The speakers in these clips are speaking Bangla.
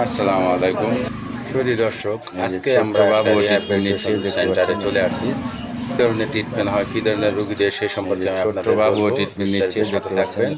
আসসালামু আলাইকুম সুধী দর্শক, আজকে আমরা সেন্টারে চলে আসছি। কী ধরনের ট্রিটমেন্ট হয়, কী ধরনের রোগীদের সে সম্পর্কে আমি আপনাদের বলবো। ট্রিটমেন্ট নিচ্ছে, সাথে থাকবেন।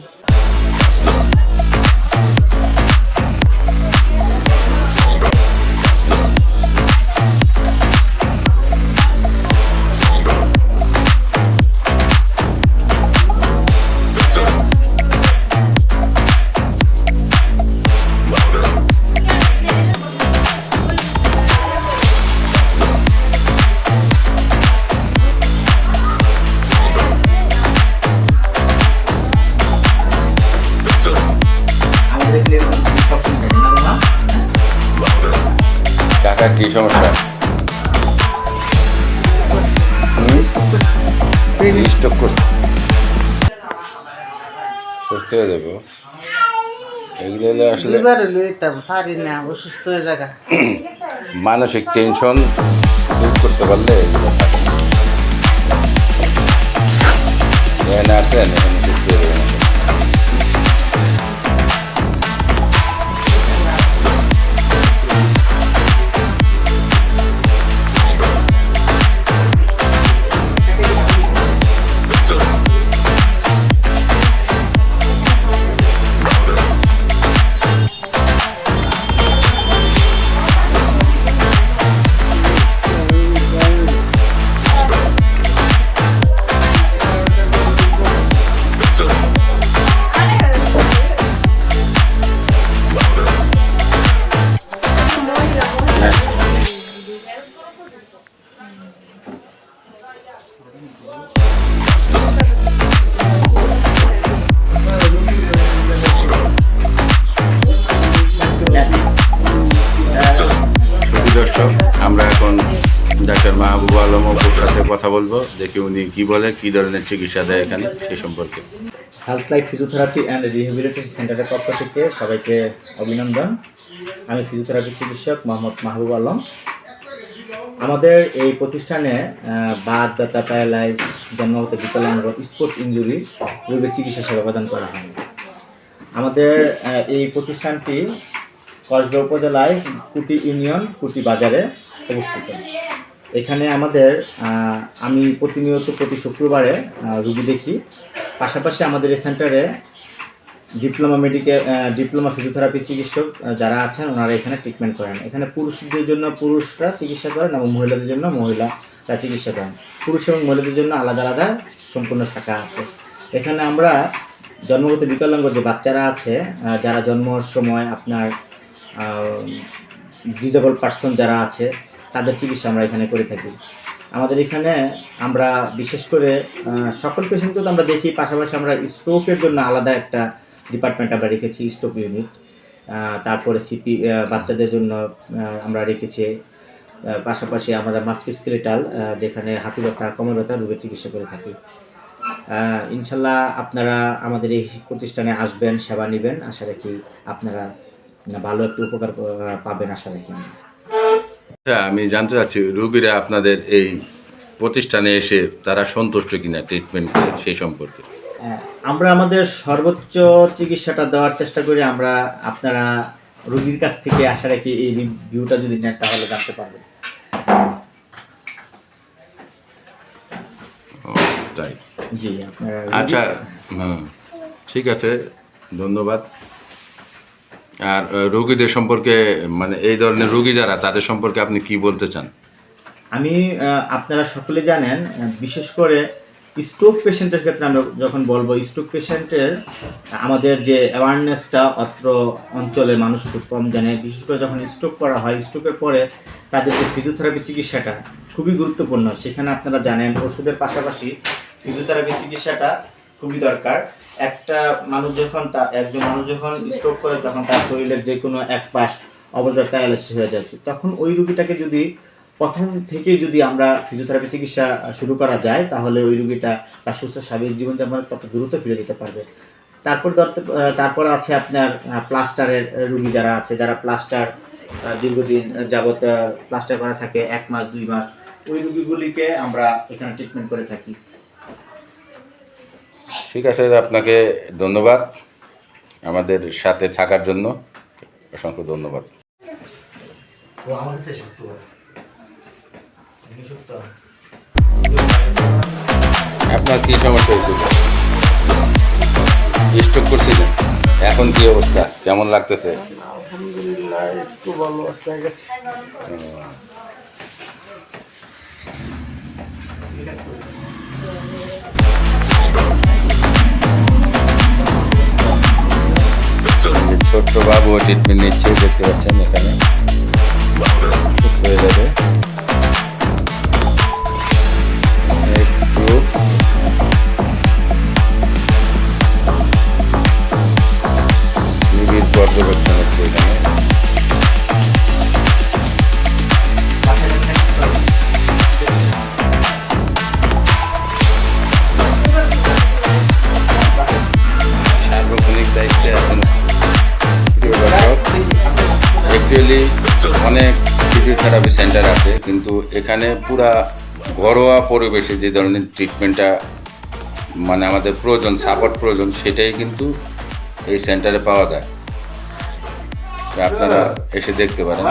কাকা কি সমস্যা? স্টক করছে, সুস্থ হয়ে যাবো। এগুলো হলো আসলে মানসিক টেনশন দূর করতে পারলে এগুলো থাকে। এখানে আসেন, এখানে সুস্থ হয়ে যাবেন। দর্শক, আমরা এখন ডাক্তার মাহবুব আলম অপুর সাথে কথা বলবো, দেখি উনি কি বলে, কি ধরনের চিকিৎসা দেয় এখানে সেই সম্পর্কে। Health life physiotherapy and rehabilitation সেন্টারের পক্ষ থেকে সবাইকে অভিনন্দন। আমি ফিজিওথেরাপি চিকিৎসক মোহাম্মদ মাহবুব আলম। আমাদের এই প্রতিষ্ঠানে বাত ব্যথা, প্যারালাইজ, জন্মগত বিকলাঙ্গ, স্পোর্টস ইনজুরি রোগের চিকিৎসা সেবা প্রদান করা হয়। আমাদের এই প্রতিষ্ঠানটি কসবা উপজেলায় কুটি ইউনিয়ন কুটি বাজারে অবস্থিত। এখানে আমাদের আমি প্রতিনিয়ত প্রতি শুক্রবারে রুগী দেখি। পাশাপাশি আমাদের এই সেন্টারে ডিপ্লোমা ফিজিওথেরাপি চিকিৎসক যারা আছেন ওনারা এখানে ট্রিটমেন্ট করেন। এখানে পুরুষদের জন্য পুরুষরা চিকিৎসা করেন এবং মহিলাদের জন্য মহিলারা চিকিৎসা করেন। পুরুষ এবং মহিলাদের জন্য আলাদা আলাদা সম্পূর্ণ শাখা আছে। এখানে আমরা জন্মগত বিকলাঙ্গ যে বাচ্চারা আছে, যারা জন্মের সময় আপনার ডিজেবল পার্সন যারা আছে, তাদের চিকিৎসা আমরা এখানে করে থাকি। আমাদের এখানে আমরা বিশেষ করে সকল পেশেন্টকে তো আমরা দেখি, পাশাপাশি আমরা স্ট্রোকের জন্য আলাদা একটা ডিপার্টমেন্ট আমরা রেখেছি, স্ট্রোক ইউনিট। তারপরে সিপি বাচ্চাদের জন্য আমরা রেখেছি। পাশাপাশি আমরা মাসকুলোস্কেলেটাল, যেখানে হাঁটু ব্যথা, কোমর ব্যথা রোগের চিকিৎসা করে থাকি। ইনশাল্লাহ আপনারা আমাদের এই প্রতিষ্ঠানে আসবেন, সেবা নেবেন। আশা রাখি আপনারা ভালো একটু উপকার পাবেন, আশা রাখি। আমি জানতে চাচ্ছি, রোগীরা আপনাদের এই প্রতিষ্ঠানে এসে তারা সন্তুষ্ট কিনা ট্রিটমেন্ট সেই সম্পর্কে। আমরা আমাদের সর্বোচ্চ চিকিৎসাটা দেওয়ার চেষ্টা করি। আমরা আপনারা রোগীর কাছ থেকে আশা রাখি এই রিভিউটা যদি নেন তাহলে জানতে পারবেন। তাই? জি, আচ্ছা, ঠিক আছে, ধন্যবাদ। আর রোগীদের সম্পর্কে, মানে এই ধরনের রোগী যারা, তাদের সম্পর্কে আপনি কি বলতে চান? আমি আপনারা সকলে জানেন, বিশেষ করে স্ট্রোক পেশেন্টের ক্ষেত্রে আমরা যখন বলবো, স্ট্রোক পেশেন্টের আমাদের যে অ্যাওয়ারনেসটা অত্র অঞ্চলের মানুষ খুব কম জানে। বিশেষ করে যখন স্ট্রোক করা হয়, স্ট্রোকের পরে তাদের যে ফিজিওথেরাপি চিকিৎসাটা খুবই গুরুত্বপূর্ণ। সেখানে আপনারা জানেন ওষুধের পাশাপাশি ফিজিওথেরাপি চিকিৎসাটা খুবই দরকার। একজন মানুষ যখন স্ট্রোক করে, তখন তার শরীরের যে কোনো এক পাশ অবজয় প্যারালাইজড হয়ে যাচ্ছে। তখন ওই রোগীটাকে যদি প্রথম থেকেই যদি আমরা ফিজিওথেরাপি চিকিৎসা শুরু করা যায়, তাহলে ওই রোগীটা তার সুস্থ স্বাভাবিক জীবনযাপনে তত দ্রুত ফিরে যেতে পারবে। তারপর আছে আপনার প্লাস্টারের রোগী যারা আছে, যারা প্লাস্টার দীর্ঘদিন যাবত প্লাস্টার করা থাকে, 1 মাস 2 মাস, ওই রোগীগুলিকে আমরা এখানে ট্রিটমেন্ট করে থাকি। ঠিক আছে, আপনাকে ধন্যবাদ আমাদের সাথে থাকার জন্য, অসংখ্য ধন্যবাদ। আমার কাছে শক্ত করে শক্ত। আপনার কি সমস্যা হয়েছিল? স্ট্রোক করছিলেন? এখন কি অবস্থা, কেমন লাগতেছে? আলহামদুলিল্লাহ একটু ভালো আছে গেছে। ছোট্ট বাবু ট্রিটমেন্ট নিচ্ছে, দেখতে পাচ্ছেন এখানে, সুস্থ হয়ে যাবে। একটু নিবিড় পর্যবেক্ষণ হচ্ছে এখানে। সার্বক্ষণিক দায়িত্বে আছেন প্রিয় দর্শক। অ্যাকচুয়ালি অনেক ফিজিওথেরাপি সেন্টার আছে, কিন্তু এখানে পুরা ঘরোয়া পরিবেশে যে ধরনের ট্রিটমেন্টটা মানে আমাদের প্রয়োজন, সাপোর্ট প্রয়োজন, সেটাই কিন্তু এই সেন্টারে পাওয়া যায়। তো আপনারা এসে দেখতে পারেন।